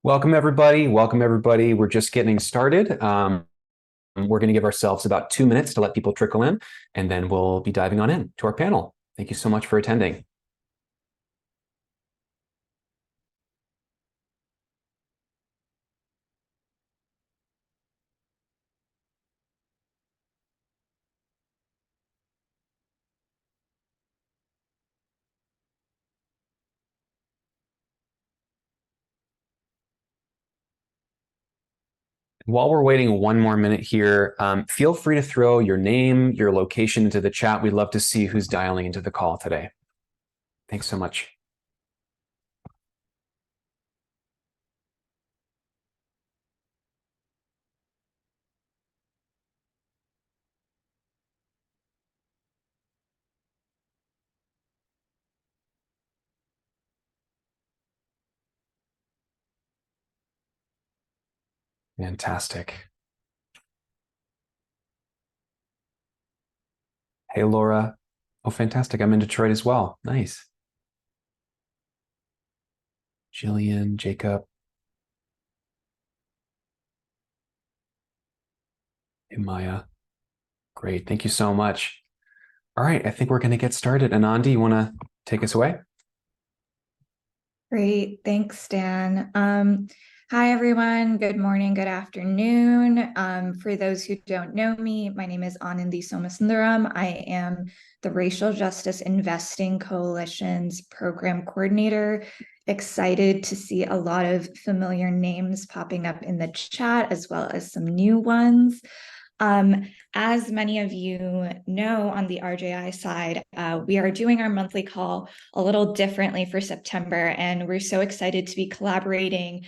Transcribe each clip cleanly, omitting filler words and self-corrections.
Welcome, everybody. Welcome, everybody. We're just getting started. We're going to give ourselves about 2 minutes to let people trickle in, and then we'll be diving on in to our panel. Thank you so much for attending. While we're waiting 1 more minute here, feel free to throw your name, your location into the chat. We'd love to see who's dialing into the call today. Thanks so much. Fantastic. Hey, Laura. Oh, fantastic. I'm in Detroit as well. Nice. Jillian, Jacob. Hey, Maya. Great. Thank you so much. All right. I think we're going to get started. Anandi, you want to take us away? Great. Thanks, Dan. Hi, everyone. Good morning, good afternoon. For those who don't know me, my name is Anandi Somasundaram. I am the Racial Justice Investing Coalition's program coordinator. Excited to see a lot of familiar names popping up in the chat, as well as some new ones. As many of you know, on the RJI side, we are doing our monthly call a little differently for September, and we're so excited to be collaborating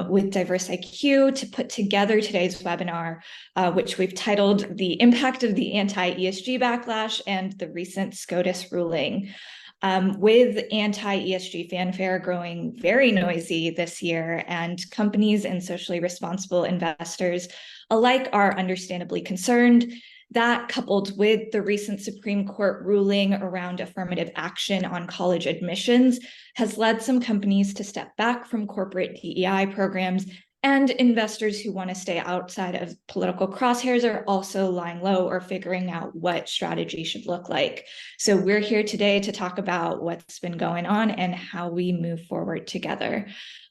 with DiversIQ to put together today's webinar, which we've titled The Impact of the Anti-ESG Backlash and the Recent SCOTUS Ruling. With anti-ESG fanfare growing very noisy this year, and companies and socially responsible investors alike are understandably concerned, that coupled with the recent Supreme Court ruling around affirmative action on college admissions has led some companies to step back from corporate DEI programs, and investors who want to stay outside of political crosshairs are also lying low or figuring out what strategy should look like. So we're here today to talk about what's been going on and how we move forward together.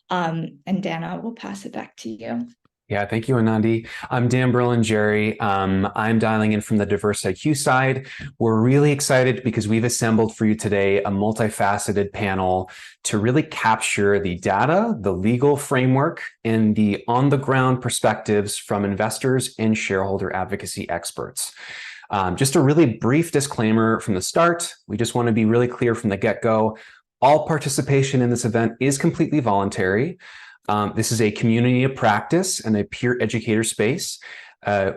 And Dana, we'll pass it back to you. Yeah, thank you, Anandi. I'm Dan Berlingeri. I'm dialing in from the DiversIQ side. We're really excited because we've assembled for you today a multifaceted panel to really capture the data, the legal framework, and the on-the-ground perspectives from investors and shareholder advocacy experts. Just a really brief disclaimer from the start. We just want to be really clear from the get-go. All participation in this event is completely voluntary. This is a community of practice and a peer educator space.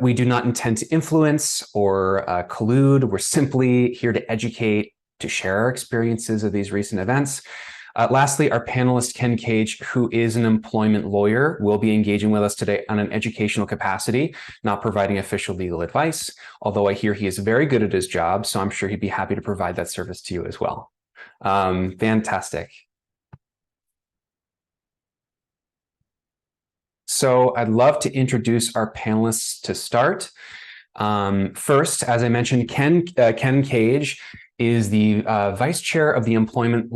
We do not intend to influence or collude. We're simply here to educate, to share our experiences of these recent events. Lastly, our panelist, Ken Gage, who is an employment lawyer, will be engaging with us today on an educational capacity, not providing official legal advice, although I hear he is very good at his job, so I'm sure he'd be happy to provide that service to you as well. Fantastic. So I'd love to introduce our panelists to start. First, as I mentioned, Ken Gage is the Vice Chair of the Employment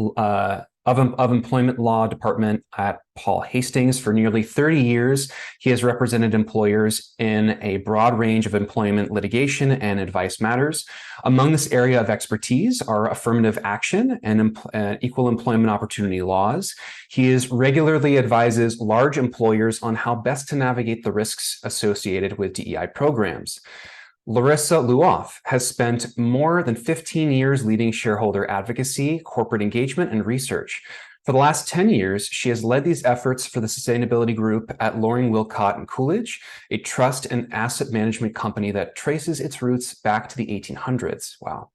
Law Department at Paul Hastings. For nearly 30 years, he has represented employers in a broad range of employment litigation and advice matters. Among this area of expertise are affirmative action and equal employment opportunity laws. He regularly advises large employers on how best to navigate the risks associated with DEI programs. Larissa Luoff has spent more than 15 years leading shareholder advocacy, corporate engagement, and research. For the last 10 years, she has led these efforts for the sustainability group at Loring, Wilcott & Coolidge, a trust and asset management company that traces its roots back to the 1800s. Wow.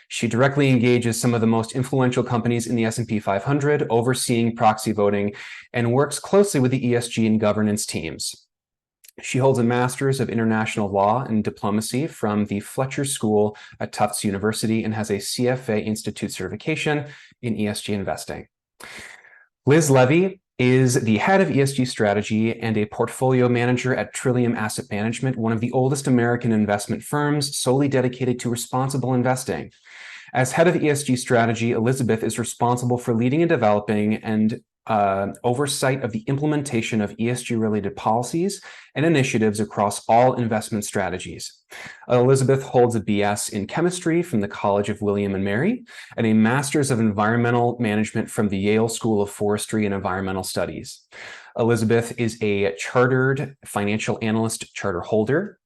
She directly engages some of the most influential companies in the S&P 500, overseeing proxy voting, and works closely with the ESG and governance teams. She holds a Master's of International Law and Diplomacy from the Fletcher School at Tufts University and has a CFA Institute certification in ESG investing. Liz Levy is the head of ESG strategy and a portfolio manager at Trillium Asset Management, one of the oldest American investment firms solely dedicated to responsible investing. As head of ESG strategy, Elizabeth is responsible for leading and developing and oversight of the implementation of ESG-related policies and initiatives across all investment strategies. Elizabeth holds a BS in chemistry from the College of William and Mary and a Master's of Environmental Management from the Yale School of Forestry and Environmental Studies. Elizabeth is a chartered financial analyst charter holder.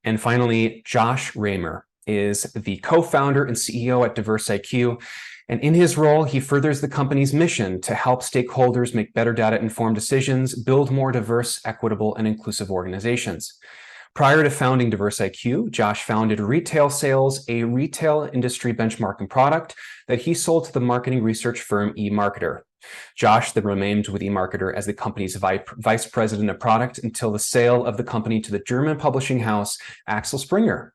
And finally, Josh Raymer is the co-founder and CEO at DiversIQ. And in his role, he furthers the company's mission to help stakeholders make better data-informed decisions, build more diverse, equitable, and inclusive organizations. Prior to founding DiversIQ, Josh founded Retail Sales, a retail industry benchmarking product that he sold to the marketing research firm eMarketer. Josh then remained with eMarketer as the company's vice president of product until the sale of the company to the German publishing house Axel Springer.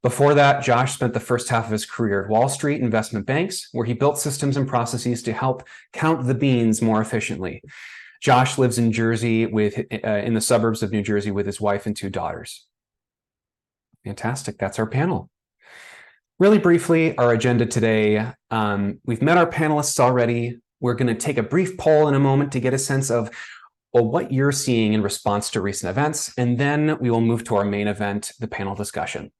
Before that, Josh spent the first half of his career at Wall Street investment banks, where he built systems and processes to help count the beans more efficiently. Josh lives in Jersey in the suburbs of New Jersey with his wife and 2 daughters. Fantastic. That's our panel. Really briefly, our agenda today. We've met our panelists already. We're going to take a brief poll in a moment to get a sense of what you're seeing in response to recent events, and then we will move to our main event, the panel discussion.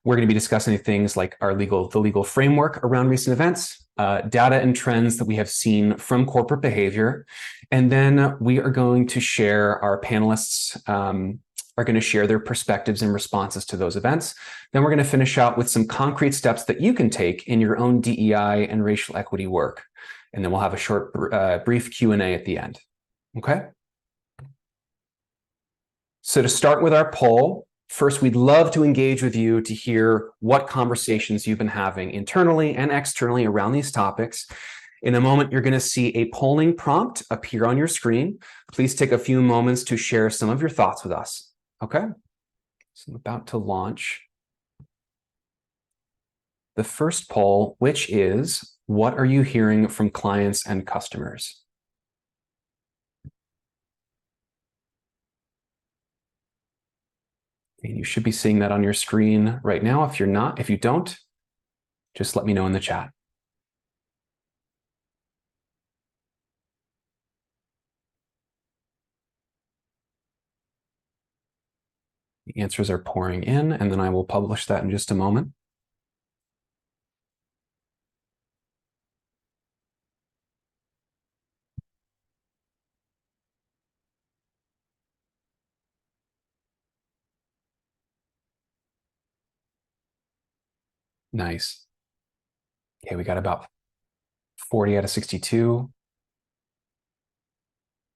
We're going to be discussing things like the legal framework around recent events, data and trends that we have seen from corporate behavior, and then we are going to share, our panelists are going to share their perspectives and responses to those events. Then we're going to finish out with some concrete steps that you can take in your own DEI and racial equity work. And then we'll have a short, brief Q&A at the end. Okay? So to start with our poll, first, we'd love to engage with you to hear what conversations you've been having internally and externally around these topics. In a moment, you're going to see a polling prompt appear on your screen. Please take a few moments to share some of your thoughts with us. Okay? So I'm about to launch the first poll, which is, what are you hearing from clients and customers? And you should be seeing that on your screen right now. If you don't, just let me know in the chat. The answers are pouring in, and then I will publish that in just a moment. Nice. Okay, we got about 40 out of 62.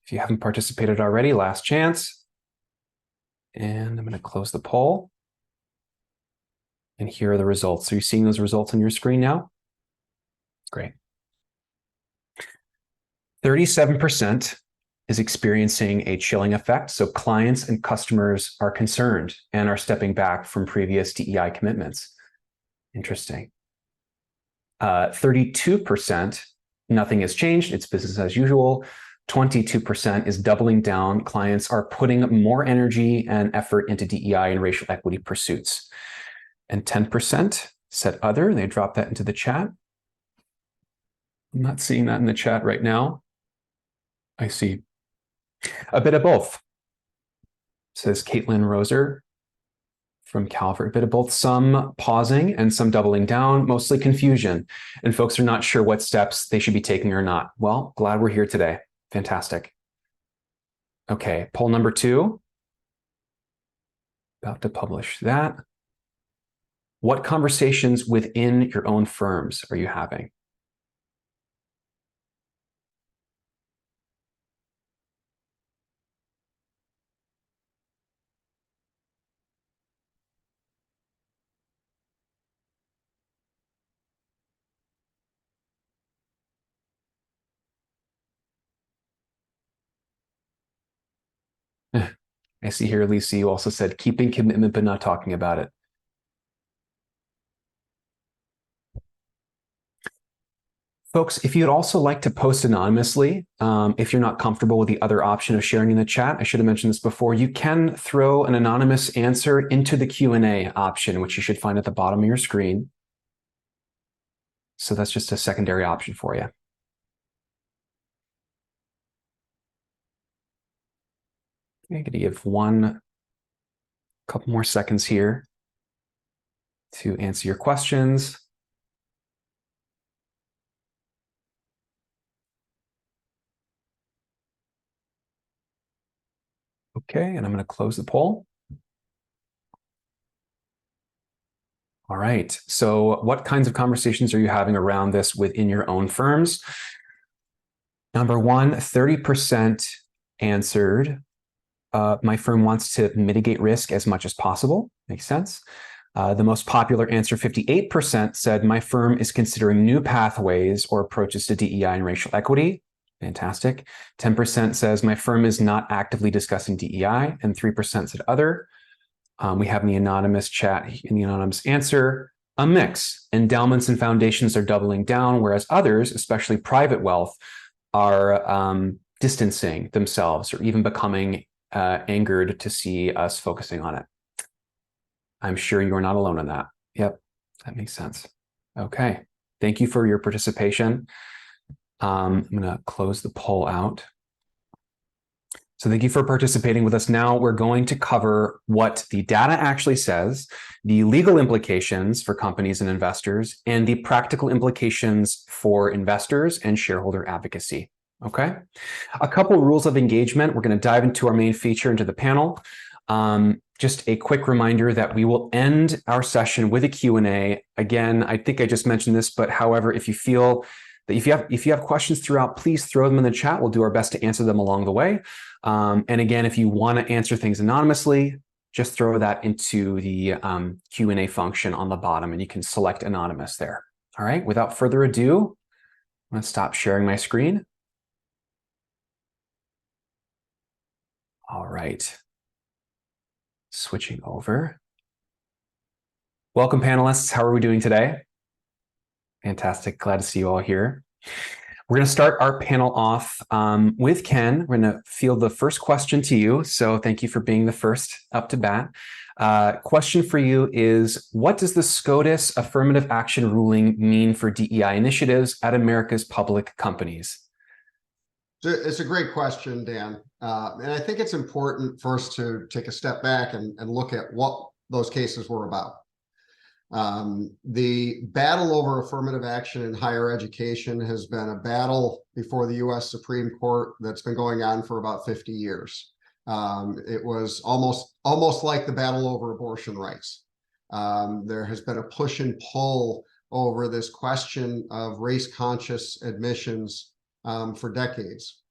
If you haven't participated already, last chance. And I'm going to close the poll. And here are the results. Are you seeing those results on your screen now? Great. 37% is experiencing a chilling effect. So clients and customers are concerned and are stepping back from previous DEI commitments. Interesting. 32%, nothing has changed. It's business as usual. 22% is doubling down. Clients are putting more energy and effort into DEI and racial equity pursuits. And 10% said other. They dropped that into the chat. I'm not seeing that in the chat right now. I see a bit of both, says Caitlin Roser from Calvert. A bit of both, some pausing and some doubling down, mostly confusion. And folks are not sure what steps they should be taking or not. Well, glad we're here today. Fantastic. Okay, poll number 2. About to publish that. What conversations within your own firms are you having? I see here, Lisa, you also said keeping commitment but not talking about it. Folks, if you'd also like to post anonymously, if you're not comfortable with the other option of sharing in the chat, I should have mentioned this before, you can throw an anonymous answer into the Q&A option, which you should find at the bottom of your screen. So that's just a secondary option for you. I'm going to give couple more seconds here to answer your questions. Okay, and I'm going to close the poll. All right, so what kinds of conversations are you having around this within your own firms? Number one, 30% answered, my firm wants to mitigate risk as much as possible. Makes sense. The most popular answer, 58%, said my firm is considering new pathways or approaches to DEI and racial equity. Fantastic. 10% says my firm is not actively discussing DEI, and 3% said other. We have in the anonymous chat, in the anonymous answer, a mix. Endowments and foundations are doubling down, whereas others, especially private wealth, are distancing themselves or even becoming angered to see us focusing on it. I'm sure you are not alone in that. Yep, that makes sense. Okay, thank you for your participation. I'm going to close the poll out. So thank you for participating with us. Now we're going to cover what the data actually says, the legal implications for companies and investors, and the practical implications for investors and shareholder advocacy. Okay, a couple rules of engagement. We're going to dive into our main feature, into the panel. Just a quick reminder that we will end our session with a Q&A. Again, I think I just mentioned this, but however, if you feel that if you have questions throughout, please throw them in the chat. We'll do our best to answer them along the way. And again, if you want to answer things anonymously, just throw that into the Q&A function on the bottom, and you can select anonymous there. All right, without further ado, I'm going to stop sharing my screen. All right. Switching over. Welcome, panelists. How are we doing today? Fantastic. Glad to see you all here. We're going to start our panel off with Ken. We're going to field the first question to you. So thank you for being the first up to bat. Question for you is, what does the SCOTUS affirmative action ruling mean for DEI initiatives at America's public companies? It's a great question, Dan. And I think it's important first to take a step back and look at what those cases were about. The battle over affirmative action in higher education has been a battle before the U.S. Supreme Court that's been going on for about 50 years. It was almost like the battle over abortion rights. There has been a push and pull over this question of race-conscious admissions for decades.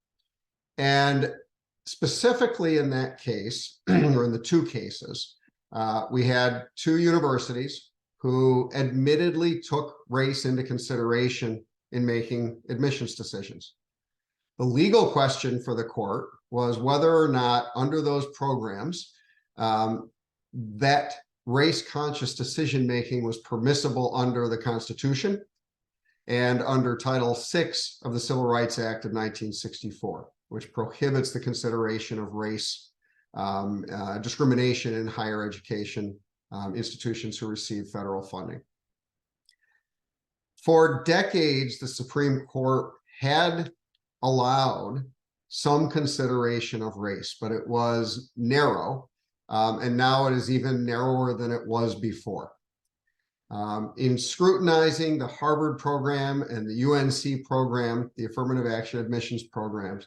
And specifically in that case, or in the two cases, we had two universities who admittedly took race into consideration in making admissions decisions. The legal question for the court was whether or not under those programs, that race-conscious decision-making was permissible under the Constitution and under Title VI of the Civil Rights Act of 1964, which prohibits the consideration of race discrimination in higher education institutions who receive federal funding. For decades, the Supreme Court had allowed some consideration of race, but it was narrow, and now it is even narrower than it was before. In scrutinizing the Harvard program and the UNC program, the affirmative action admissions programs,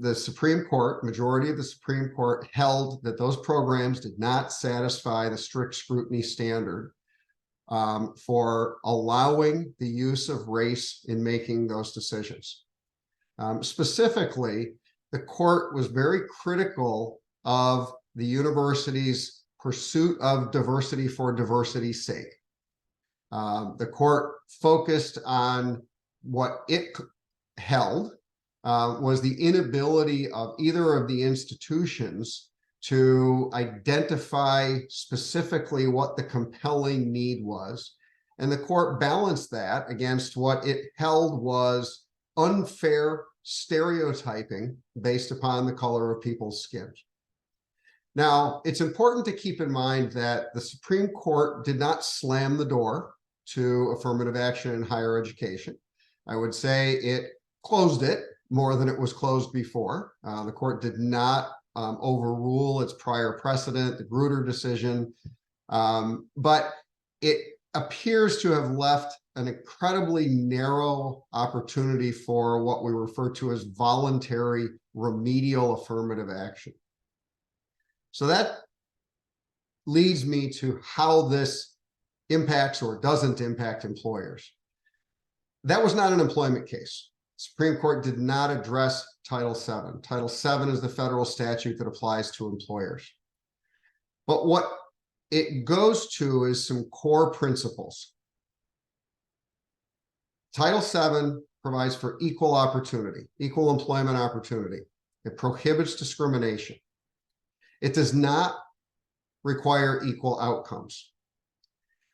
the Supreme Court, majority of the Supreme Court, held that those programs did not satisfy the strict scrutiny standard for allowing the use of race in making those decisions. Specifically, the court was very critical of the university's pursuit of diversity for diversity's sake. The court focused on what it held was the inability of either of the institutions to identify specifically what the compelling need was, And the court balanced that against what it held was unfair stereotyping based upon the color of people's skins. Now, it's important to keep in mind that the Supreme Court did not slam the door to affirmative action in higher education. I would say it closed it more than it was closed before. The court did not overrule its prior precedent, the Grutter decision, but it appears to have left an incredibly narrow opportunity for what we refer to as voluntary remedial affirmative action. So that leads me to how this impacts or doesn't impact employers. That was not an employment case. Supreme Court did not address Title VII. Title VII is the federal statute that applies to employers. But what it goes to is some core principles. Title VII provides for equal opportunity, equal employment opportunity. It prohibits discrimination. It does not require equal outcomes.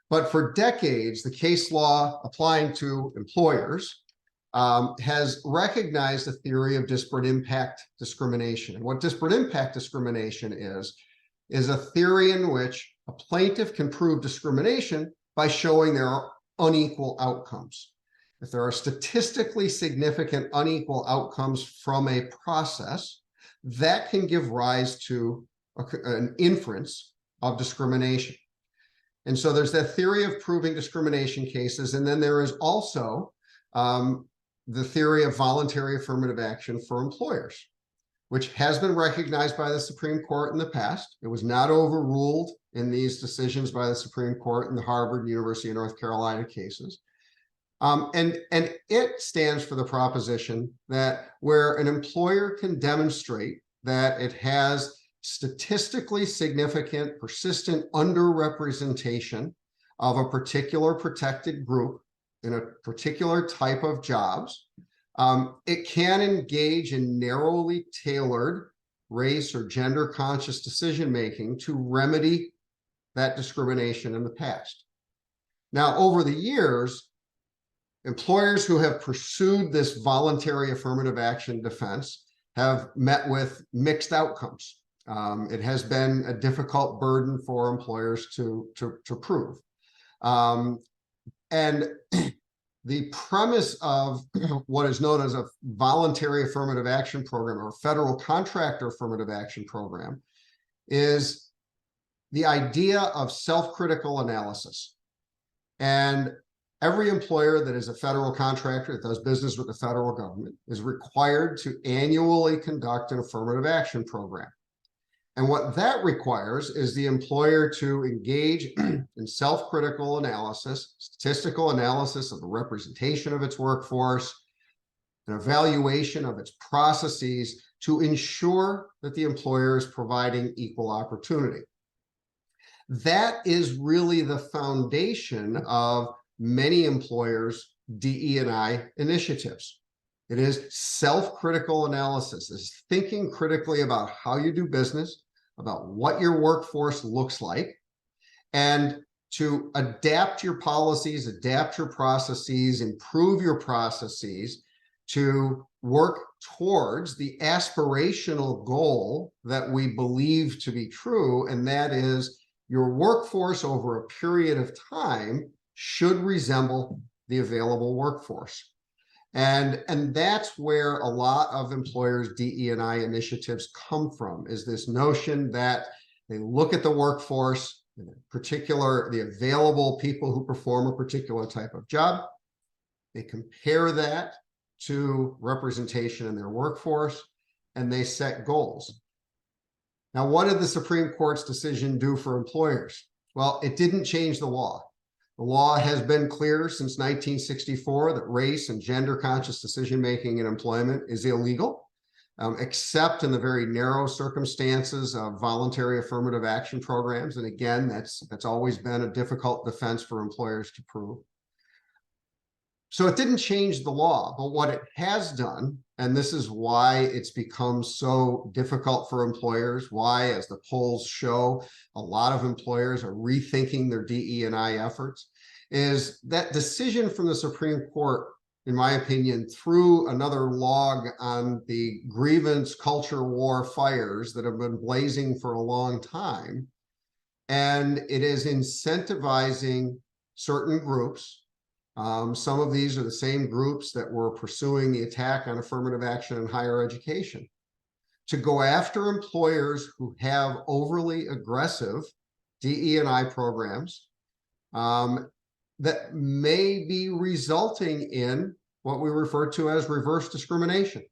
But for decades, the case law applying to employers has recognized the theory of disparate impact discrimination. And what disparate impact discrimination is a theory in which a plaintiff can prove discrimination by showing there are unequal outcomes. If there are statistically significant unequal outcomes from a process, that can give rise to an inference of discrimination. And so there's that theory of proving discrimination cases. And then there is also the theory of voluntary affirmative action for employers, which has been recognized by the Supreme Court in the past. It was not overruled in these decisions by the Supreme Court in the Harvard and University of North Carolina cases. And it stands for the proposition that where an employer can demonstrate that it has statistically significant, persistent underrepresentation of a particular protected group in a particular type of jobs, it can engage in narrowly tailored race or gender conscious decision-making to remedy that discrimination in the past. Now, over the years, employers who have pursued this voluntary affirmative action defense have met with mixed outcomes. It has been a difficult burden for employers to prove. And the premise of what is known as a voluntary affirmative action program or federal contractor affirmative action program is the idea of self-critical analysis. And every employer that is a federal contractor that does business with the federal government is required to annually conduct an affirmative action program. And what that requires is the employer to engage in self-critical analysis, statistical analysis of the representation of its workforce, an evaluation of its processes to ensure that the employer is providing equal opportunity. That is really the foundation of many employers' DE&I initiatives. It is self-critical analysis. It's thinking critically about how you do business, about what your workforce looks like, and to adapt your policies, adapt your processes, improve your processes to work towards the aspirational goal that we believe to be true, and that is your workforce over a period of time should resemble the available workforce. And that's where a lot of employers' DE&I initiatives come from, is this notion that they look at the workforce, in particular, the available people who perform a particular type of job. They compare that to representation in their workforce, and they set goals. Now, what did the Supreme Court's decision do for employers? Well, it didn't change the law. The law has been clear since 1964 that race and gender conscious decision-making in employment is illegal, except in the very narrow circumstances of voluntary affirmative action programs. And again, that's always been a difficult defense for employers to prove. So it didn't change the law, but what it has done, and this is why it's become so difficult for employers, why, as the polls show, a lot of employers are rethinking their DE&I efforts, is that decision from the Supreme Court, in my opinion, threw another log on the grievance culture war fires that have been blazing for a long time. And it is incentivizing certain groups. Some of these are the same groups that were pursuing the attack on affirmative action in higher education, to go after employers who have overly aggressive DE&I programs that may be resulting in what we refer to as reverse discrimination,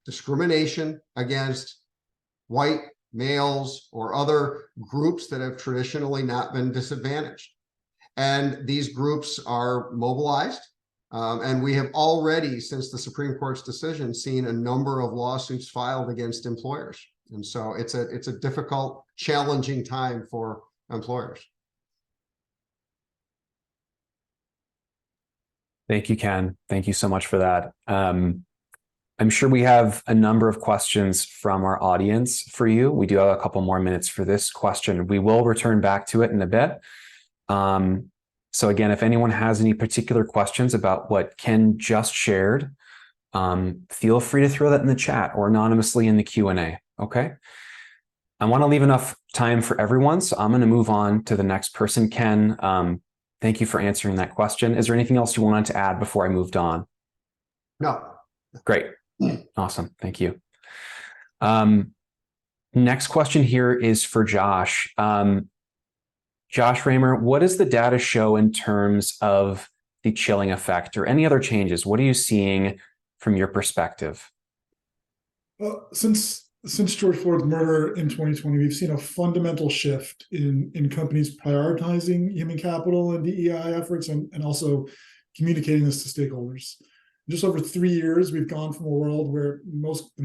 discrimination against white males or other groups that have traditionally not been disadvantaged. And these groups are mobilized. And we have already, since the Supreme Court's decision, seen a number of lawsuits filed against employers. And so it's a difficult, challenging time for employers. Thank you, Ken. Thank you so much for that. I'm sure we have a number of questions from our audience for you. We do have a couple more minutes for this question. We will return back to it in a bit. So again, if anyone has any particular questions about what Ken just shared, feel free to throw that in the chat or anonymously in the Q&A, okay? I want to leave enough time for everyone, so I'm going to move on to the next person. Ken, thank you for answering that question. Is there anything else you wanted to add before I moved on? No. Great. Awesome. Thank you. Next question here is for Josh. Josh Raymer, what does the data show in terms of the chilling effect or any other changes? What are you seeing from your perspective? Since George Floyd's murder in 2020, we've seen a fundamental shift in companies prioritizing human capital and DEI efforts and also communicating this to stakeholders. Just over 3 years, we've gone from a world where most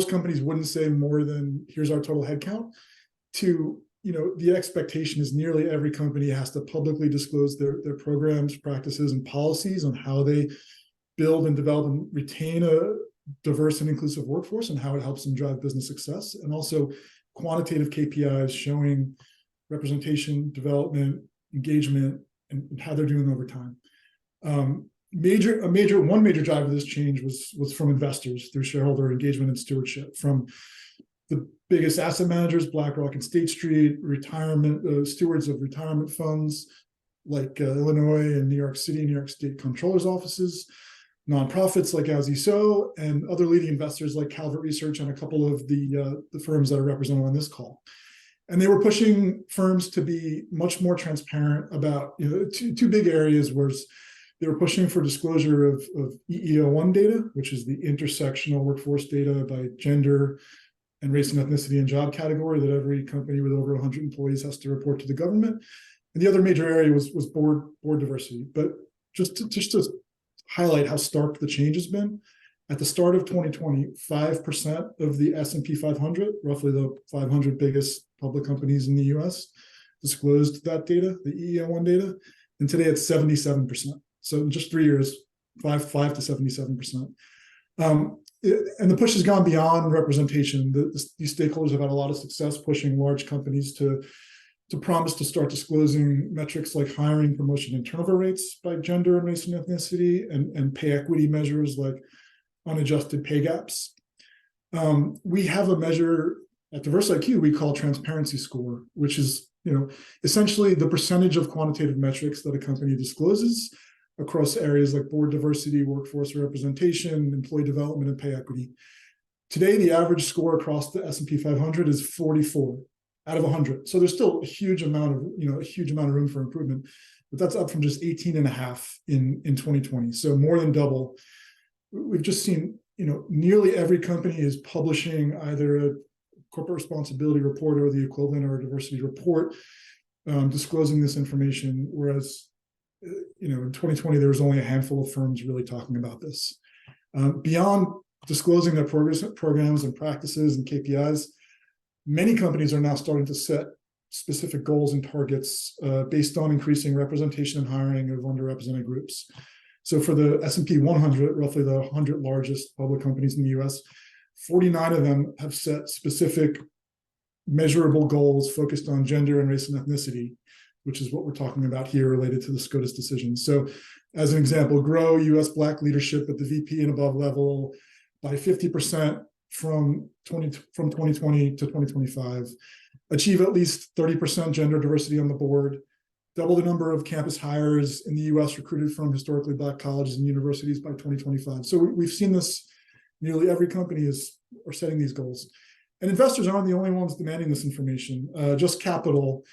companies wouldn't say more than here's our total headcount to, the expectation is nearly every company has to publicly disclose their programs, practices, and policies on how they build and develop and retain a diverse and inclusive workforce and how it helps them drive business success, and also quantitative KPIs showing representation, development, engagement, and how they're doing over time. One major driver of this change was from investors through shareholder engagement and stewardship, from the biggest asset managers, BlackRock and State Street, retirement stewards of retirement funds like Illinois and New York City, New York State Comptroller's offices, nonprofits like As You Sow, and other leading investors like Calvert Research and a couple of the firms that are represented on this call. And they were pushing firms to be much more transparent about two big areas. Was they were pushing for disclosure of EEO1 data, which is the intersectional workforce data by gender and race and ethnicity and job category that every company with over 100 employees has to report to the government. And the other major area was board diversity. But just to highlight how stark the change has been, at the start of 2020, 5% of the S&P 500, roughly the 500 biggest public companies in the US, disclosed that data, the EEO1 data, and today it's 77%. So in just 3 years, 5 to 77%. And the push has gone beyond representation. These stakeholders have had a lot of success pushing large companies to promise to start disclosing metrics like hiring, promotion, and turnover rates by gender and race and ethnicity, and pay equity measures like unadjusted pay gaps. We have a measure at DiversIQ we call transparency score, which is essentially the percentage of quantitative metrics that a company discloses across areas like board diversity, workforce representation, employee development, and pay equity. Today, the average score across the S&P 500 is 44 out of 100. So there's still a huge amount of room for improvement, but that's up from just 18.5 in 2020. So more than double. We've just seen, nearly every company is publishing either a corporate responsibility report or the equivalent, or a diversity report, disclosing this information. Whereas, in 2020, there was only a handful of firms really talking about this. Beyond disclosing their programs and practices and KPIs, many companies are now starting to set specific goals and targets based on increasing representation and hiring of underrepresented groups. So for the S&P 100, roughly the 100 largest public companies in the US, 49 of them have set specific measurable goals focused on gender and race and ethnicity which is what we're talking about here related to the SCOTUS decision. So as an example, grow U.S. Black leadership at the VP and above level by 50% from 2020 to 2025, achieve at least 30% gender diversity on the board, double the number of campus hires in the U.S. recruited from historically Black colleges and universities by 2025. So we've seen this, nearly every company are setting these goals. And investors aren't the only ones demanding this information. Just Capital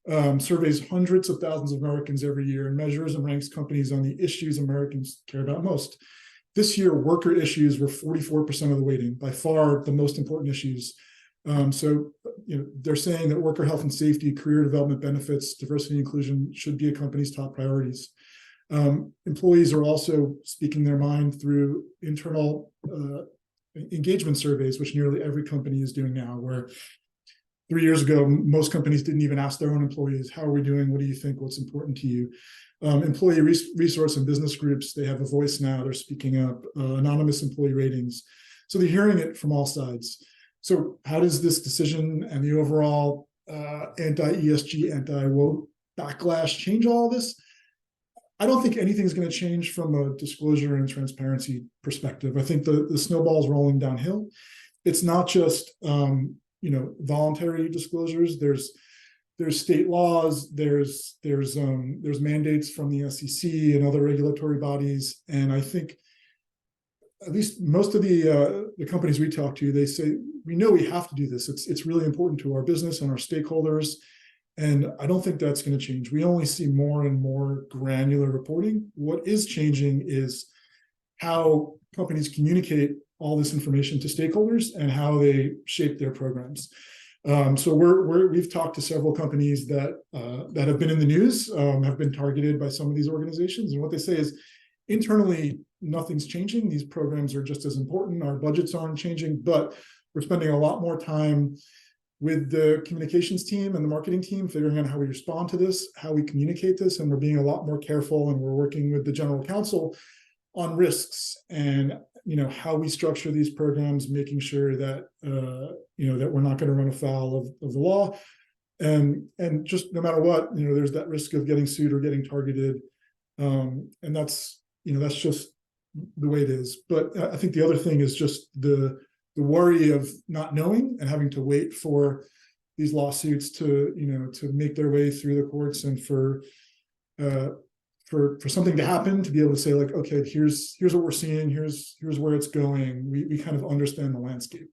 surveys hundreds of thousands of Americans every year and measures and ranks companies on the issues Americans care about most. This year, worker issues were 44% of the weighting, by far the most important issues. So they're saying that worker health and safety, career development benefits, diversity and inclusion should be a company's top priorities. Employees are also speaking their mind through internal engagement surveys, which nearly every company is doing now, where 3 years ago, most companies didn't even ask their own employees, how are we doing? What do you think? What's important to you? Employee resource and business groups, they have a voice now. They're speaking up. Anonymous employee ratings. So they're hearing it from all sides. So how does this decision and the overall anti-ESG, anti-woke backlash change all of this? I don't think anything's going to change from a disclosure and transparency perspective. I think the snowball is rolling downhill. It's not just voluntary disclosures. There's state laws. There's mandates from the SEC and other regulatory bodies. And I think at least most of the companies we talk to, they say, we know we have to do this. It's really important to our business and our stakeholders. And I don't think that's going to change. We only see more and more granular reporting. What is changing is how companies communicate all this information to stakeholders and how they shape their programs. So we've talked to several companies that have been in the news, have been targeted by some of these organizations. And what they say is, internally, nothing's changing. These programs are just as important. Our budgets aren't changing, but we're spending a lot more time with the communications team and the marketing team, figuring out how we respond to this, how we communicate this, and we're being a lot more careful, and we're working with the general counsel on risks and how we structure these programs, making sure that that we're not going to run afoul of the law, and just no matter what, there's that risk of getting sued or getting targeted, and that's just the way it is. But I think the other thing is just the worry of not knowing and having to wait for these lawsuits to make their way through the courts, and for something to happen, to be able to say, like, okay, here's what we're seeing, here's where it's going. We kind of understand the landscape.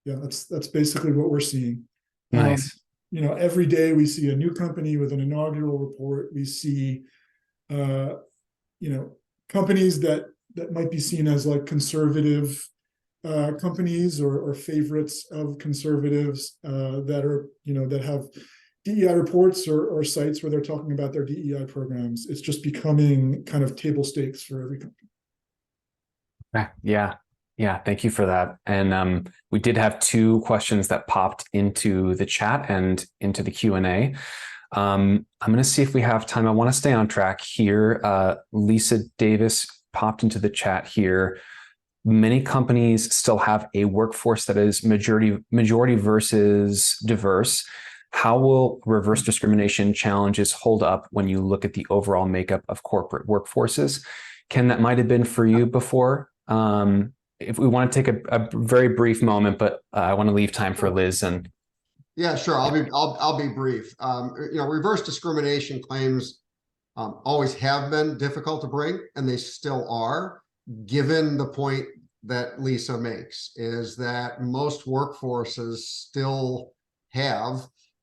That's basically what we're seeing. Nice. Every day we see a new company with an inaugural report. We see companies that might be seen as like conservative companies or favorites of conservatives that are that have DEI reports or sites where they're talking about their DEI programs. It's just becoming kind of table stakes for every company. Yeah. Thank you for that. And we did have 2 questions that popped into the chat and into the Q&A. I'm going to see if we have time. I want to stay on track here. Lisa Davis popped into the chat here. Many companies still have a workforce that is majority versus diverse. How will reverse discrimination challenges hold up when you look at the overall makeup of corporate workforces? Ken, that might have been for you before. If we want to take a very brief moment, but I want to leave time for Liz and. Yeah, sure. I'll be brief. Reverse discrimination claims always have been difficult to bring, and they still are, given the point that Lisa makes, is that most workforces still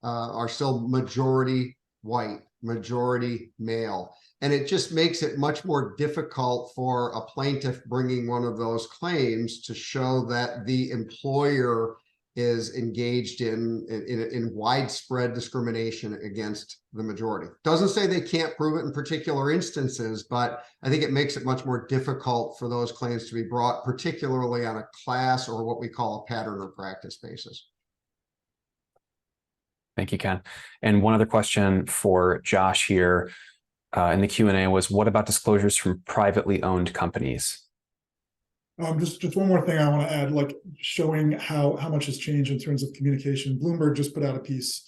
are still majority white, majority male. And it just makes it much more difficult for a plaintiff bringing one of those claims to show that the employer is engaged in widespread discrimination against the majority. Doesn't say they can't prove it in particular instances, but I think it makes it much more difficult for those claims to be brought, particularly on a class or what we call a pattern or practice basis. Thank you, Ken. And one other question for Josh here in the Q&A was, what about disclosures from privately owned companies? Just one more thing I want to add, like showing how much has changed in terms of communication. Bloomberg just put out a piece.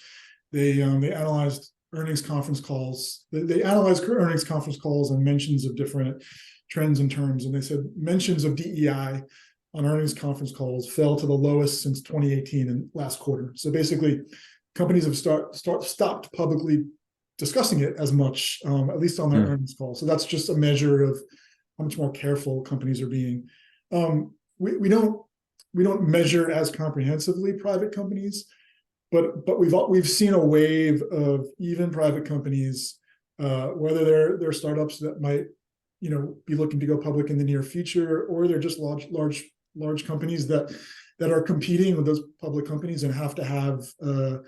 They analyzed earnings conference calls. They analyzed earnings conference calls and mentions of different trends and terms, and they said mentions of DEI on earnings conference calls fell to the lowest since 2018 in last quarter. So basically, companies have stopped publicly discussing it as much, at least on their earnings call. So that's just a measure of how much more careful companies are being. We don't measure as comprehensively private companies, but we've seen a wave of even private companies, whether they're startups that might be looking to go public in the near future, or they're just large companies that are competing with those public companies and have to have a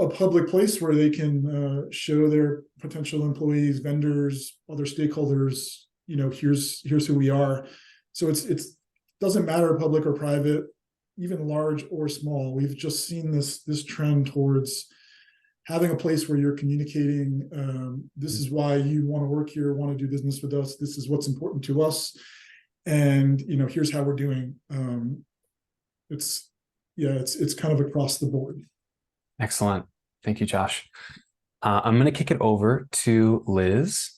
public place where they can show their potential employees, vendors, other stakeholders, here's who we are. So it doesn't matter public or private, even large or small. We've just seen this trend towards having a place where you're communicating. This is why you want to work here, want to do business with us. This is what's important to us, and here's how we're doing. It's kind of across the board. Excellent. Thank you, Josh. I'm going to kick it over to Liz.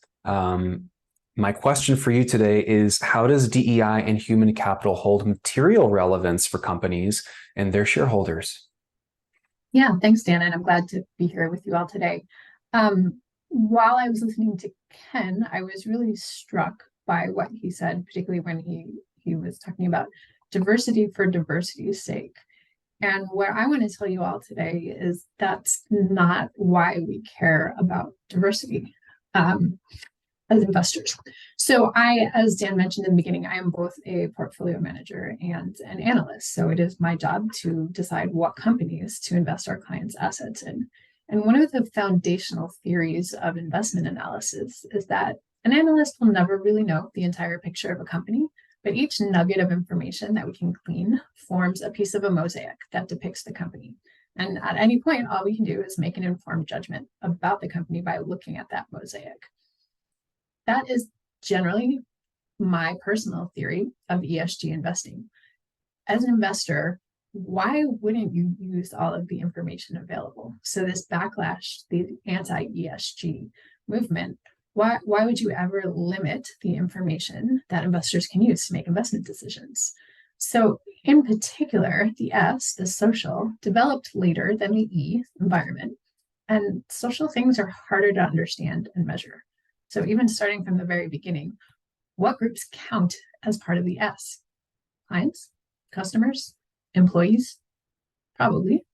My question for you today is, how does DEI and human capital hold material relevance for companies and their shareholders? Yeah, thanks, Dan, and I'm glad to be here with you all today. While I was listening to Ken, I was really struck by what he said, particularly when he was talking about diversity for diversity's sake. And what I want to tell you all today is that's not why we care about diversity as investors. So as Dan mentioned in the beginning, I am both a portfolio manager and an analyst. So it is my job to decide what companies to invest our clients' assets in. And one of the foundational theories of investment analysis is that an analyst will never really know the entire picture of a company, but each nugget of information that we can glean forms a piece of a mosaic that depicts the company. And at any point, all we can do is make an informed judgment about the company by looking at that mosaic. That is generally my personal theory of ESG investing. As an investor, why wouldn't you use all of the information available? So this backlash, the anti-ESG movement, why would you ever limit the information that investors can use to make investment decisions? So in particular, the S, the social, developed later than the E, environment. And social things are harder to understand and measure. So even starting from the very beginning, what groups count as part of the S? Clients, customers, employees? Probably.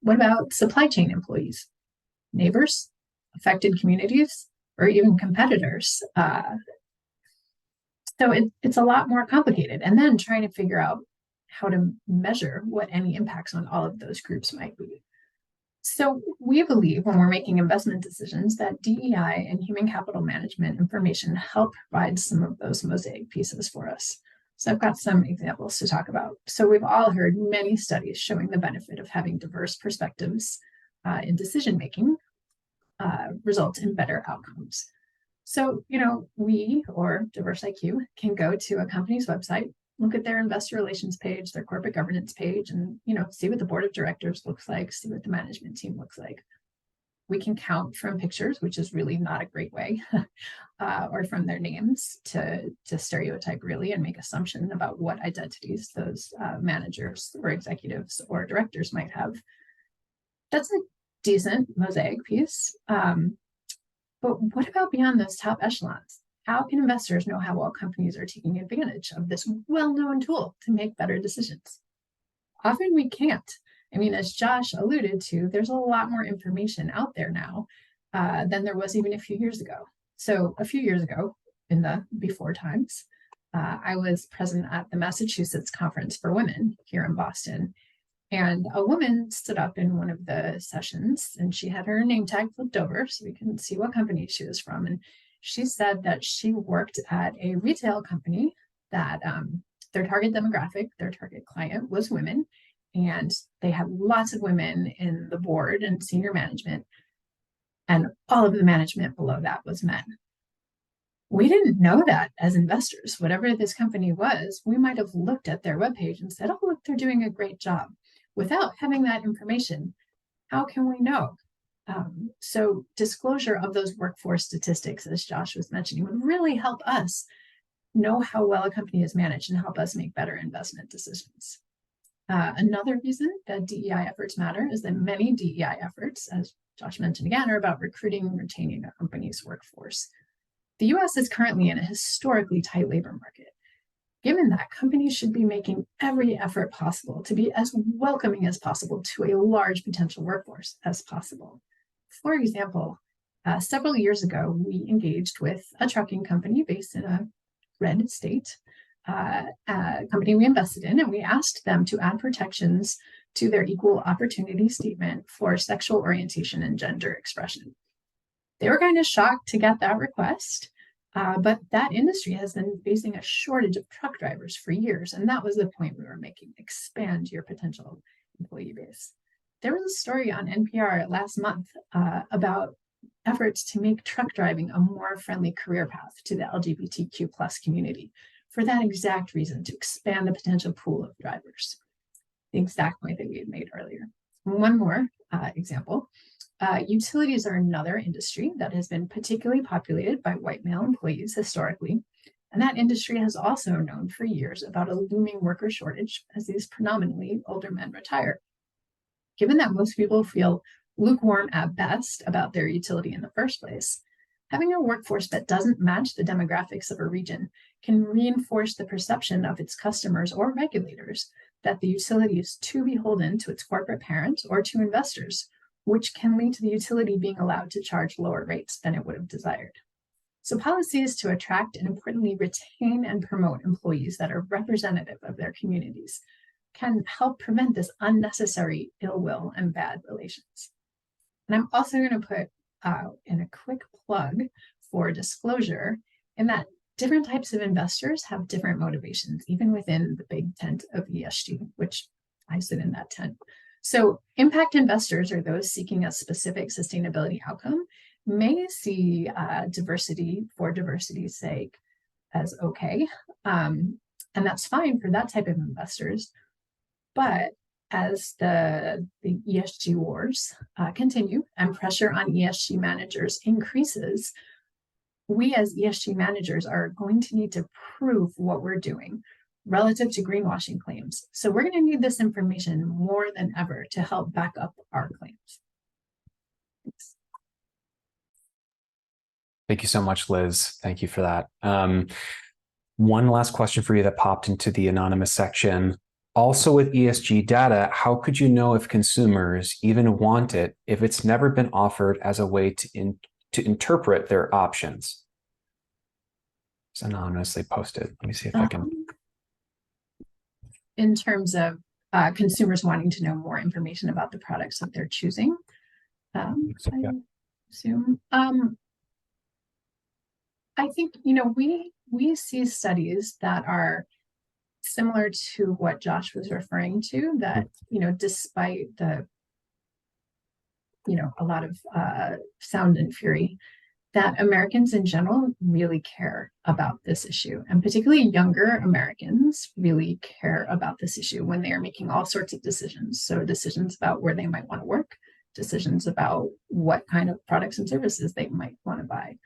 What about supply chain employees? Neighbors, affected communities, or even competitors? So it's a lot more complicated. And then trying to figure out how to measure what any impacts on all of those groups might be. So we believe when we're making investment decisions that DEI and human capital management information help provide some of those mosaic pieces for us. So I've got some examples to talk about. So we've all heard many studies showing the benefit of having diverse perspectives in decision-making results in better outcomes. So, we, or DiversIQ, can go to a company's website, look at their investor relations page, their corporate governance page, and, see what the board of directors looks like, see what the management team looks like. We can count from pictures, which is really not a great way, or from their names to stereotype really and make assumptions about what identities those managers or executives or directors might have. That's a decent mosaic piece. But what about beyond those top echelons? How can investors know how well companies are taking advantage of this well-known tool to make better decisions? Often we can't. I mean, as Josh alluded to, there's a lot more information out there now than there was even a few years ago. So a few years ago, in the before times, I was present at the Massachusetts Conference for Women here in Boston. And a woman stood up in one of the sessions and she had her name tag flipped over so we couldn't see what company she was from. And she said that she worked at a retail company that their target demographic, their target client was women. And they had lots of women in the board and senior management. And all of the management below that was men. We didn't know that as investors. Whatever this company was, we might have looked at their webpage and said, oh, look, they're doing a great job. Without having that information, how can we know? So disclosure of those workforce statistics, as Josh was mentioning, would really help us know how well a company is managed and help us make better investment decisions. Another reason that DEI efforts matter is that many DEI efforts, as Josh mentioned again, are about recruiting and retaining a company's workforce. The US is currently in a historically tight labor market. Given that, companies should be making every effort possible to be as welcoming as possible to a large potential workforce as possible. For example, several years ago, we engaged with a trucking company based in a red state, a company we invested in, and we asked them to add protections to their equal opportunity statement for sexual orientation and gender expression. They were kind of shocked to get that request, but that industry has been facing a shortage of truck drivers for years, and that was the point we were making: expand your potential employee base. There was a story on NPR last month about efforts to make truck driving a more friendly career path to the LGBTQ plus community for that exact reason, to expand the potential pool of drivers. The exact point that we had made earlier. One more example. Utilities are another industry that has been particularly populated by white male employees historically, and that industry has also known for years about a looming worker shortage as these predominantly older men retire. Given that most people feel lukewarm at best about their utility in the first place, having a workforce that doesn't match the demographics of a region can reinforce the perception of its customers or regulators that the utility is too beholden to its corporate parent or to investors, which can lead to the utility being allowed to charge lower rates than it would have desired. So policies to attract and importantly retain and promote employees that are representative of their communities can help prevent this unnecessary ill will and bad relations. And I'm also going to put in a quick plug for disclosure in that different types of investors have different motivations, even within the big tent of ESG, which I sit in that tent. So impact investors, or those seeking a specific sustainability outcome, may see diversity for diversity's sake as okay. And that's fine for that type of investors. But as the ESG wars continue and pressure on ESG managers increases, we as ESG managers are going to need to prove what we're doing relative to greenwashing claims. So we're going to need this information more than ever to help back up our claims. Thanks. Thank you so much, Liz. Thank you for that. One last question for you that popped into the anonymous section. Also with ESG data, how could you know if consumers even want it if it's never been offered as a way to interpret their options? It's anonymously posted. Let me see if I can. In terms of consumers wanting to know more information about the products that they're choosing, I assume. I think, we see studies that are similar to what Josh was referring to, that, despite the, a lot of sound and fury, that Americans in general really care about this issue, and particularly younger Americans really care about this issue when they are making all sorts of decisions. So decisions about where they might want to work, decisions about what kind of products and services they might want to buy.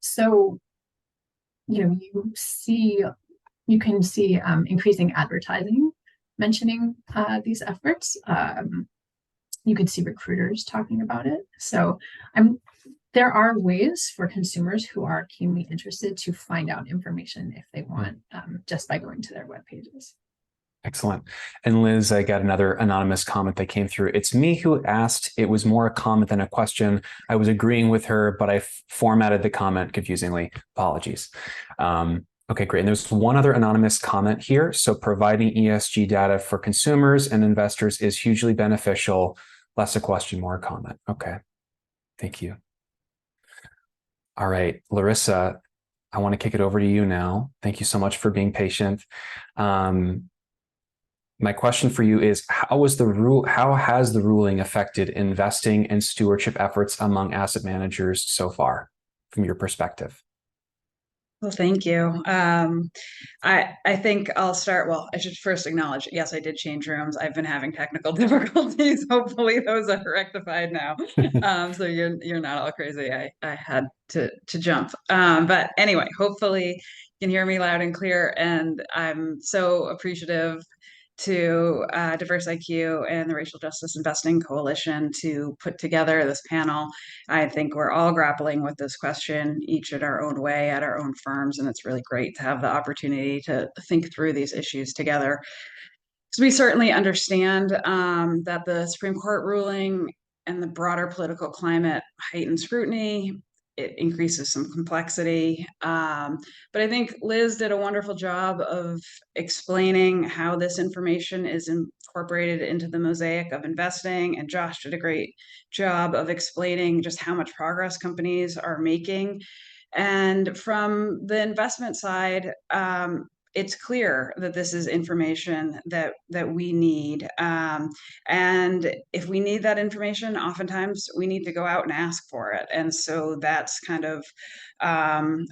So, you can see increasing advertising mentioning these efforts. You could see recruiters talking about it. So there are ways for consumers who are keenly interested to find out information if they want, just by going to their web pages. Excellent. And Liz, I got another anonymous comment that came through. It's me who asked. It was more a comment than a question. I was agreeing with her, but I formatted the comment confusingly. Apologies. Okay, great. And there's one other anonymous comment here. So providing ESG data for consumers and investors is hugely beneficial. Less a question, more a comment. Okay, thank you. All right, Larissa, I want to kick it over to you now. Thank you so much for being patient. My question for you is, how has the ruling affected investing and stewardship efforts among asset managers so far, from your perspective? Well, thank you. I think I'll start. Well, I should first acknowledge, yes, I did change rooms. I've been having technical difficulties. Hopefully those are rectified now. So you're not all crazy. I had to jump. But anyway, hopefully you can hear me loud and clear. And I'm so appreciative to DiversIQ and the Racial Justice Investing Coalition to put together this panel. I think we're all grappling with this question, each in our own way, at our own firms, and it's really great to have the opportunity to think through these issues together. So we certainly understand that the Supreme Court ruling and the broader political climate heighten scrutiny. It increases some complexity. But I think Liz did a wonderful job of explaining how this information is incorporated into the mosaic of investing. And Josh did a great job of explaining just how much progress companies are making. And from the investment side, it's clear that this is information that we need. And if we need that information, oftentimes we need to go out and ask for it. And so that's kind of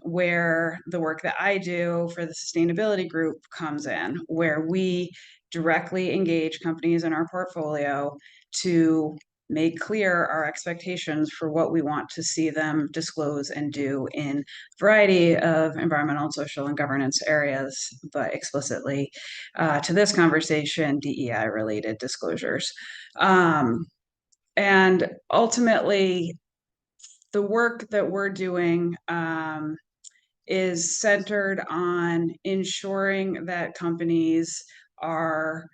where the work that I do for the sustainability group comes in, where we directly engage companies in our portfolio to make clear our expectations for what we want to see them disclose and do in a variety of environmental, social, and governance areas, but explicitly to this conversation, DEI-related disclosures. And ultimately, the work that we're doing is centered on ensuring that companies are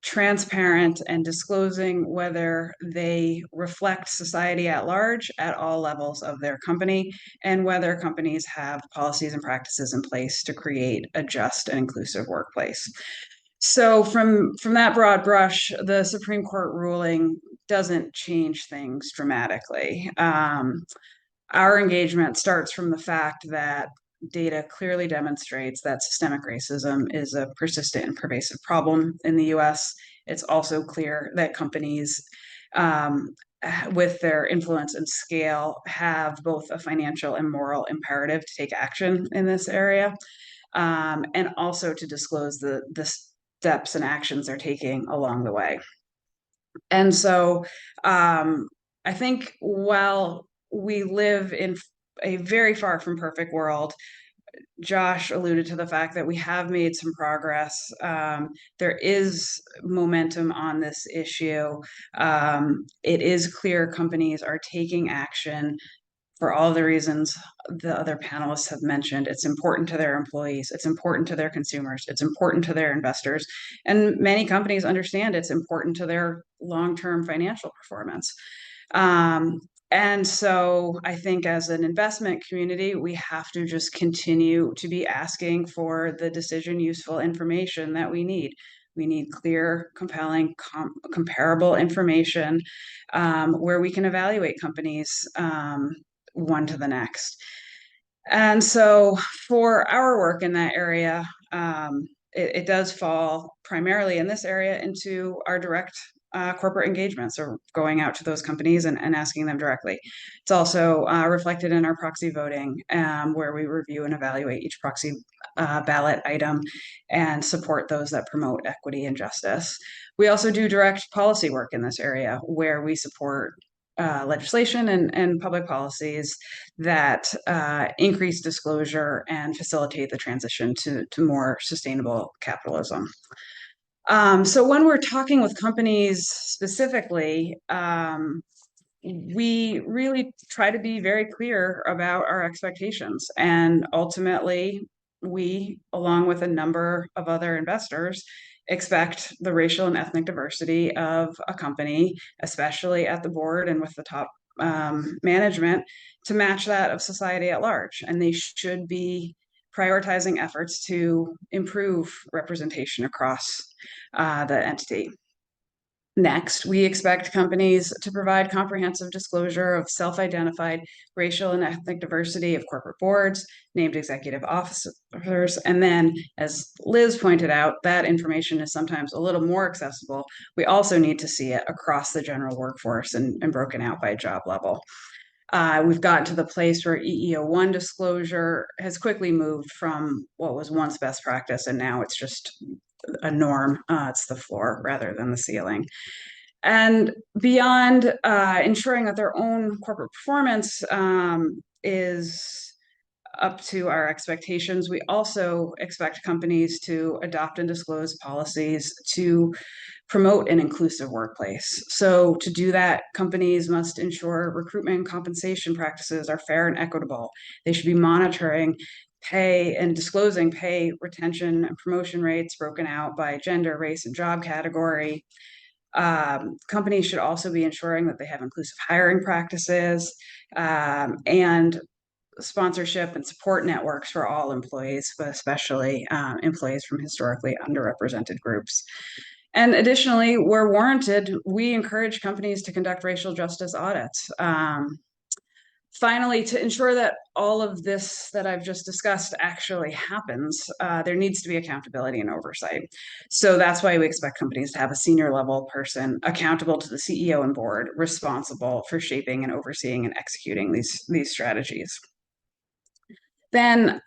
transparent and disclosing whether they reflect society at large at all levels of their company, and whether companies have policies and practices in place to create a just and inclusive workplace. So from that broad brush, the Supreme Court ruling doesn't change things dramatically. Our engagement starts from the fact that data clearly demonstrates that systemic racism is a persistent and pervasive problem in the US. It's also clear that companies with their influence and scale have both a financial and moral imperative to take action in this area, and also to disclose the steps and actions they're taking along the way. And so I think while we live in a very far from perfect world, Josh alluded to the fact that we have made some progress. There is momentum on this issue. It is clear companies are taking action for all the reasons the other panelists have mentioned. It's important to their employees. It's important to their consumers. It's important to their investors. And many companies understand it's important to their long-term financial performance. And so I think as an investment community, we have to just continue to be asking for the decision useful information that we need. We need clear, compelling, comparable information where we can evaluate companies one to the next. And so for our work in that area, it does fall primarily in this area into our direct corporate engagements, or going out to those companies and asking them directly. It's also reflected in our proxy voting, where we review and evaluate each proxy ballot item and support those that promote equity and justice. We also do direct policy work in this area, where we support legislation and public policies that increase disclosure and facilitate the transition to more sustainable capitalism. So when we're talking with companies specifically, we really try to be very clear about our expectations. And ultimately, we, along with a number of other investors, expect the racial and ethnic diversity of a company, especially at the board and with the top management, to match that of society at large. And they should be prioritizing efforts to improve representation across the entity. Next, we expect companies to provide comprehensive disclosure of self-identified racial and ethnic diversity of corporate boards, named executive officers. And then, as Liz pointed out, that information is sometimes a little more accessible. We also need to see it across the general workforce and broken out by job level. We've gotten to the place where EEO1 disclosure has quickly moved from what was once best practice, and now it's just a norm. It's the floor rather than the ceiling. And beyond ensuring that their own corporate performance is up to our expectations, we also expect companies to adopt and disclose policies to promote an inclusive workplace. So to do that, companies must ensure recruitment and compensation practices are fair and equitable. They should be monitoring pay and disclosing pay, retention, and promotion rates broken out by gender, race, and job category. Companies should also be ensuring that they have inclusive hiring practices and sponsorship and support networks for all employees, but especially employees from historically underrepresented groups. And additionally, where warranted, we encourage companies to conduct racial justice audits. Finally, to ensure that all of this that I've just discussed actually happens, there needs to be accountability and oversight. So that's why we expect companies to have a senior level person accountable to the CEO and board, responsible for shaping and overseeing and executing these strategies. Then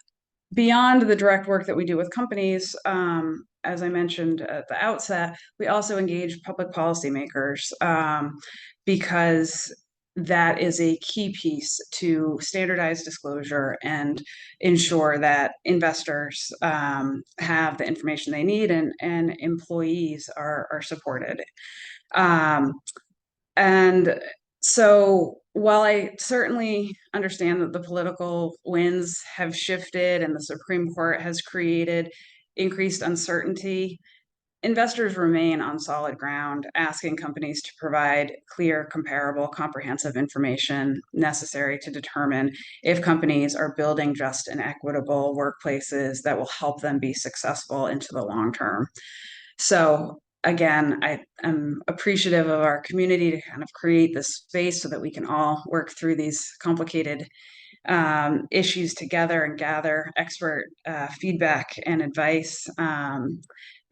beyond the direct work that we do with companies, as I mentioned at the outset, we also engage public policymakers because that is a key piece to standardize disclosure and ensure that investors have the information they need and employees are supported. And so while I certainly understand that the political winds have shifted and the Supreme Court has created increased uncertainty, investors remain on solid ground, asking companies to provide clear, comparable, comprehensive information necessary to determine if companies are building just and equitable workplaces that will help them be successful into the long term. So again, I am appreciative of our community to kind of create this space so that we can all work through these complicated issues together and gather expert feedback and advice.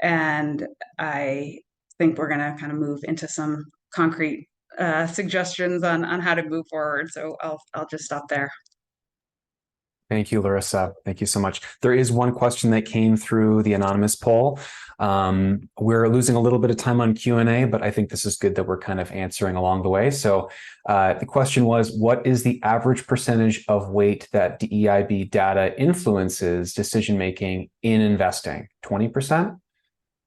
And I think we're going to kind of move into some concrete suggestions on how to move forward. So I'll just stop there. Thank you, Larissa. Thank you so much. There is one question that came through the anonymous poll. We're losing a little bit of time on Q&A, but I think this is good that we're kind of answering along the way. So the question was, what is the average percentage of weight that DEIB data influences decision-making in investing? 20%,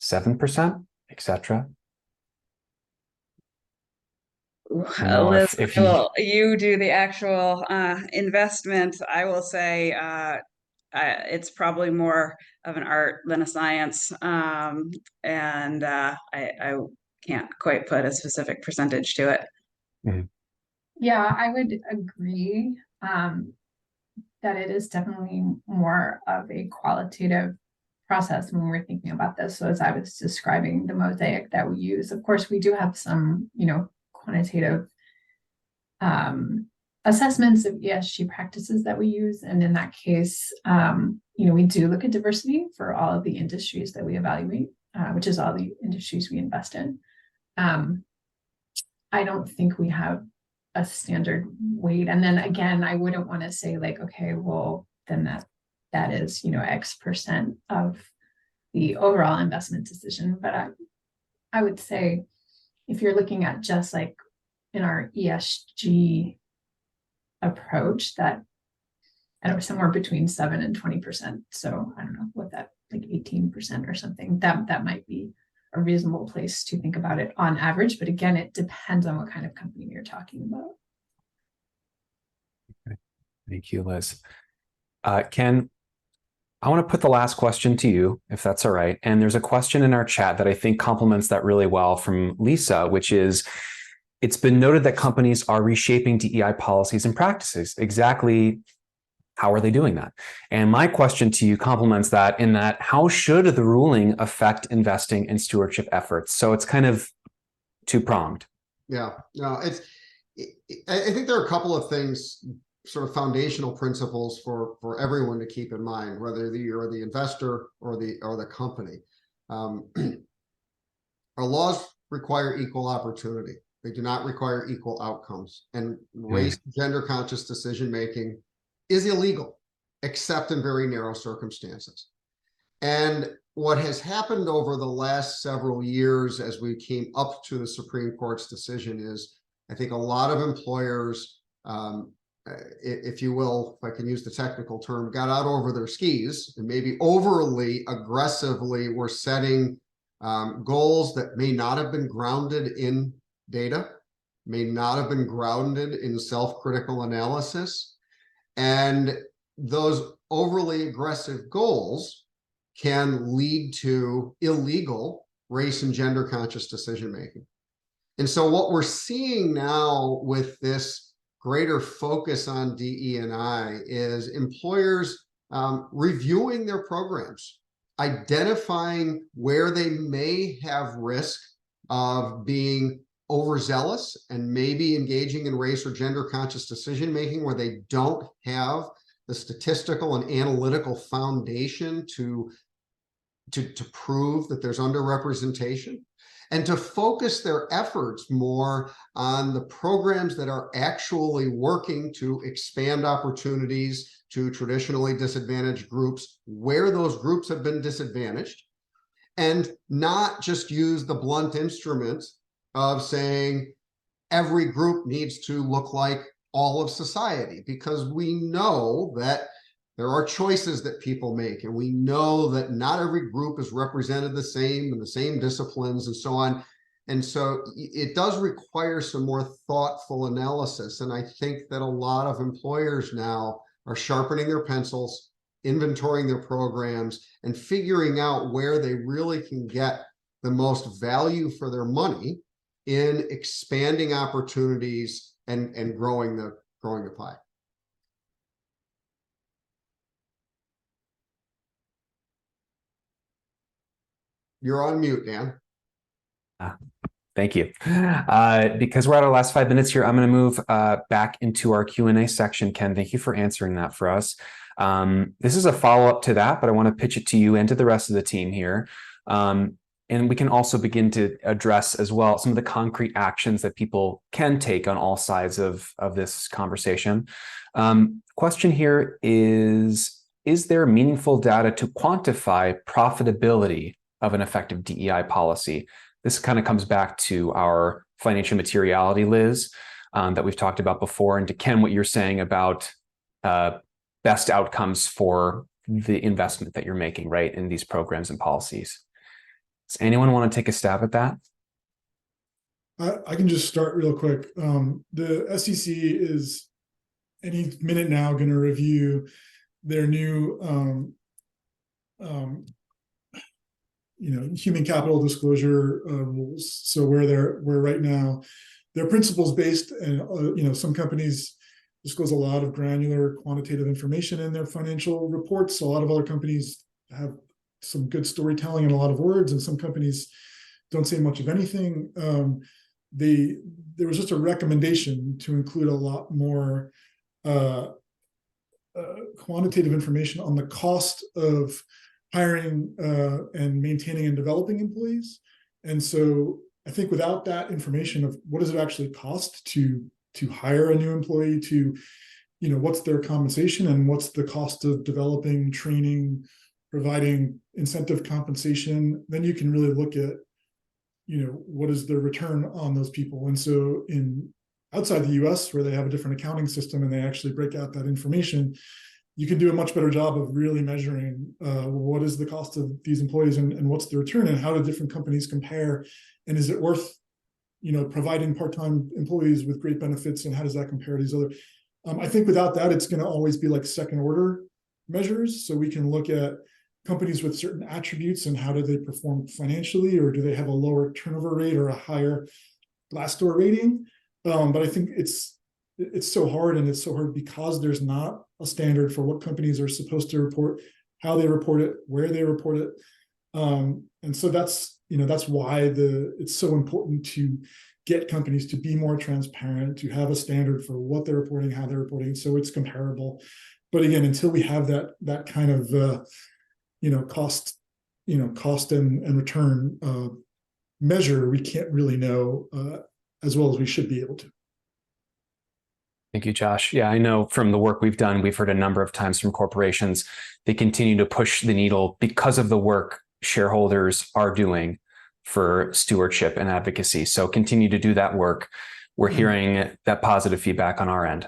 7%, etc.? Liz, you do the actual investment. I will say it's probably more of an art than a science, and I can't quite put a specific percentage to it. Mm-hmm. Yeah, I would agree that it is definitely more of a qualitative process when we're thinking about this. So as I was describing the mosaic that we use, of course, we do have some, quantitative assessments of ESG practices that we use. And in that case, we do look at diversity for all of the industries that we evaluate, which is all the industries we invest in. I don't think we have a standard weight. And then again, I wouldn't want to say like, okay, well, then that is, X percent of the overall investment decision. But I would say, if you're looking at just like in our ESG approach, that I don't know, somewhere between 7 and 20%. So I don't know what that, like 18% or something, that might be a reasonable place to think about it on average. But again, it depends on what kind of company you're talking about. Okay. Thank you, Liz. Ken, I want to put the last question to you, if that's all right. And there's a question in our chat that I think complements that really well from Lisa, which is, it's been noted that companies are reshaping DEI policies and practices. Exactly how are they doing that? And my question to you complements that in that, how should the ruling affect investing and stewardship efforts? So it's kind of two-pronged. Yeah, no, I think there are a couple of things, sort of foundational principles for everyone to keep in mind, whether you're the investor or the company. Our laws require equal opportunity. They do not require equal outcomes. And race, gender conscious decision-making is illegal, except in very narrow circumstances. And what has happened over the last several years as we came up to the Supreme Court's decision is, I think a lot of employers, if you will, if I can use the technical term, got out over their skis and maybe overly aggressively were setting goals that may not have been grounded in data, may not have been grounded in self-critical analysis. And those overly aggressive goals can lead to illegal race and gender conscious decision-making. And so what we're seeing now with this greater focus on DE&I is employers reviewing their programs, identifying where they may have risk of being overzealous and maybe engaging in race or gender conscious decision-making where they don't have the statistical and analytical foundation to prove that there's underrepresentation, and to focus their efforts more on the programs that are actually working to expand opportunities to traditionally disadvantaged groups where those groups have been disadvantaged, and not just use the blunt instrument of saying every group needs to look like all of society, because we know that there are choices that people make, and we know that not every group is represented the same in the same disciplines and so on. And so it does require some more thoughtful analysis. And I think that a lot of employers now are sharpening their pencils, inventorying their programs, and figuring out where they really can get the most value for their money in expanding opportunities and growing the pie. You're on mute, Dan. Thank you. Because we're at our last 5 minutes here, I'm going to move back into our Q&A section. Ken, thank you for answering that for us. This is a follow-up to that, but I want to pitch it to you and to the rest of the team here. And we can also begin to address as well some of the concrete actions that people can take on all sides of this conversation. Question here is there meaningful data to quantify profitability of an effective DEI policy? This kind of comes back to our financial materiality, Liz, that we've talked about before, and to Ken, what you're saying about best outcomes for the investment that you're making, right, in these programs and policies. Does anyone want to take a stab at that? I can just start real quick. The SEC is any minute now going to review their new human capital disclosure rules. So where right now their principles based, and some companies disclose a lot of granular quantitative information in their financial reports. A lot of other companies have some good storytelling and a lot of words, and some companies don't say much of anything. There was just a recommendation to include a lot more quantitative information on the cost of hiring and maintaining and developing employees. And so I think without that information of what does it actually cost to hire a new employee, to what's their compensation and what's the cost of developing, training, providing incentive compensation, then you can really look at what is the return on those people. And so outside the US, where they have a different accounting system and they actually break out that information, you can do a much better job of really measuring what is the cost of these employees and what's the return, and how do different companies compare, and is it worth providing part-time employees with great benefits, and how does that compare to these other? I think without that, it's going to always be like second order measures. So we can look at companies with certain attributes and how do they perform financially, or do they have a lower turnover rate or a higher Glassdoor rating? But I think it's so hard, and it's so hard because there's not a standard for what companies are supposed to report, how they report it, where they report it. And so that's why it's so important to get companies to be more transparent, to have a standard for what they're reporting, how they're reporting, so it's comparable. But again, until we have that kind of cost and return measure, we can't really know as well as we should be able to. Thank you, Josh. Yeah, I know from the work we've done, we've heard a number of times from corporations, they continue to push the needle because of the work shareholders are doing for stewardship and advocacy. So continue to do that work. We're hearing that positive feedback on our end.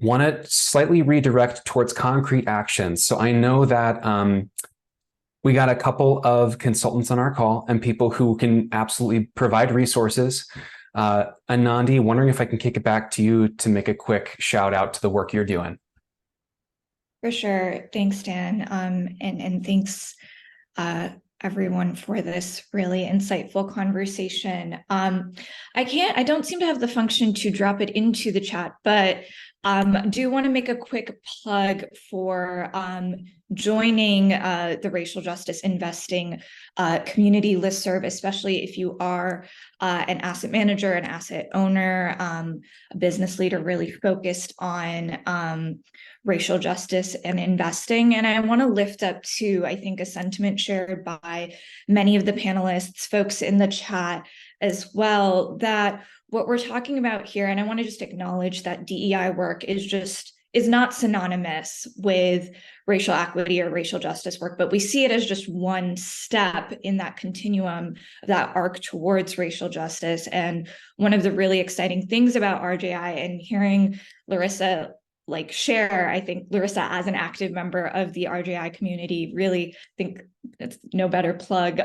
Want to slightly redirect towards concrete actions. So I know that we got a couple of consultants on our call and people who can absolutely provide resources. Anandi, wondering if I can kick it back to you to make a quick shout out to the work you're doing. For sure. Thanks, Dan. And thanks, everyone, for this really insightful conversation. I don't seem to have the function to drop it into the chat, but do want to make a quick plug for joining the Racial Justice Investing community listserv, especially if you are an asset manager, an asset owner, a business leader really focused on racial justice and investing. And I want to lift up too, I think, a sentiment shared by many of the panelists, folks in the chat as well, that what we're talking about here, and I want to just acknowledge that DEI work is not synonymous with racial equity or racial justice work, but we see it as just one step in that continuum, that arc towards racial justice. And one of the really exciting things about RJI, and hearing Larissa share, I think Larissa, as an active member of the RJI community, really think it's no better plug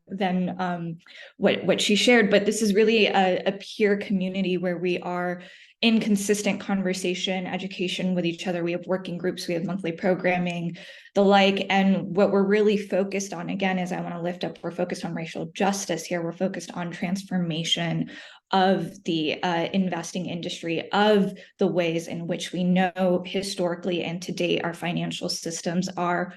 than what she shared. But this is really a peer community where we are in consistent conversation, education with each other. We have working groups, we have monthly programming, the like. And what we're really focused on, again, is I want to lift up, we're focused on racial justice here. We're focused on transformation of the investing industry, of the ways in which we know historically and to date our financial systems are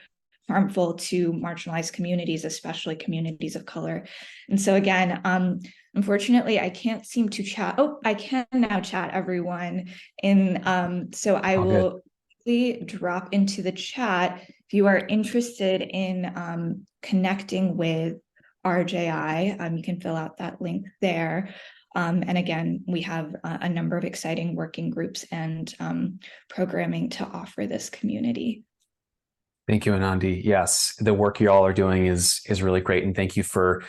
harmful to marginalized communities, especially communities of color. And so again, unfortunately, I can't seem to chat. Oh, I can now chat, everyone. So I will drop into the chat. If you are interested in connecting with RJI, you can fill out that link there. And again, we have a number of exciting working groups and programming to offer this community. Thank you, Anandi. Yes, the work you all are doing is really great. And thank you for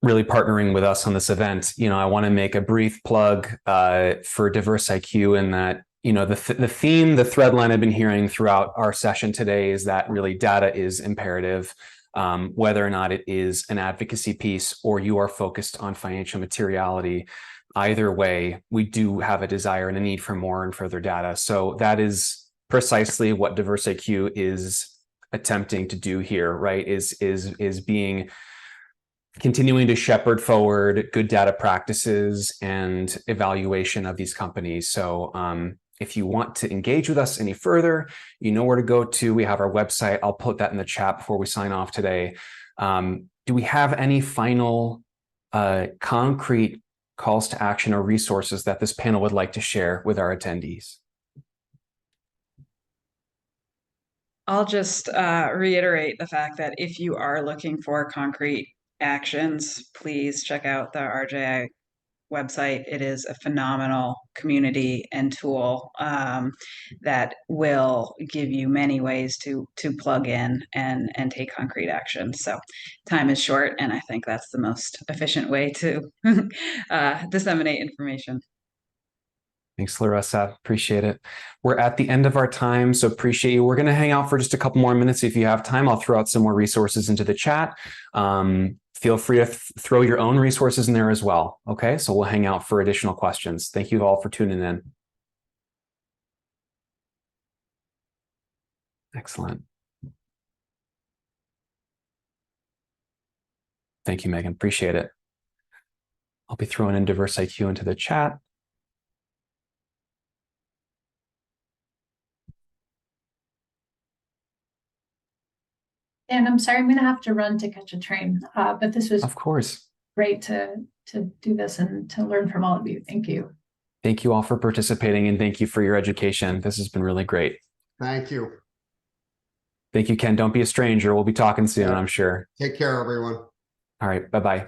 really partnering with us on this event. I want to make a brief plug for DiversIQ, in that, the theme, the thread line I've been hearing throughout our session today is that really data is imperative. Whether or not it is an advocacy piece or you are focused on financial materiality, either way, we do have a desire and a need for more and further data. So that is precisely what DiversIQ is attempting to do here, right? Is continuing to shepherd forward good data practices and evaluation of these companies. So if you want to engage with us any further, you know where to go to. We have our website. I'll put that in the chat before we sign off today. Do we have any final concrete calls to action or resources that this panel would like to share with our attendees? I'll just reiterate the fact that if you are looking for concrete actions, please check out the RJI website. It is a phenomenal community and tool that will give you many ways to plug in and take concrete action. So time is short, and I think that's the most efficient way to disseminate information. Thanks, Larissa. Appreciate it. We're at the end of our time, so appreciate you. We're going to hang out for just a couple more minutes. If you have time, I'll throw out some more resources into the chat. Feel free to throw your own resources in there as well. Okay, so we'll hang out for additional questions. Thank you all for tuning in. Excellent. Thank you, Megan. Appreciate it. I'll be throwing in DiversIQ into the chat. And I'm sorry, I'm going to have to run to catch a train, but this was, of course, great to do this and to learn from all of you. Thank you. Thank you all for participating, and thank you for your education. This has been really great. Thank you. Thank you, Ken. Don't be a stranger. We'll be talking soon, I'm sure. Take care, everyone. All right. Bye-bye.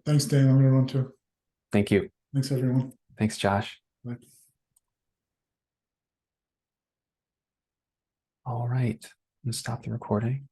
Thanks, Dan. I'm gonna run too. Thank you. Thanks, everyone. Thanks, Josh. Bye. All right, I'm gonna stop the recording.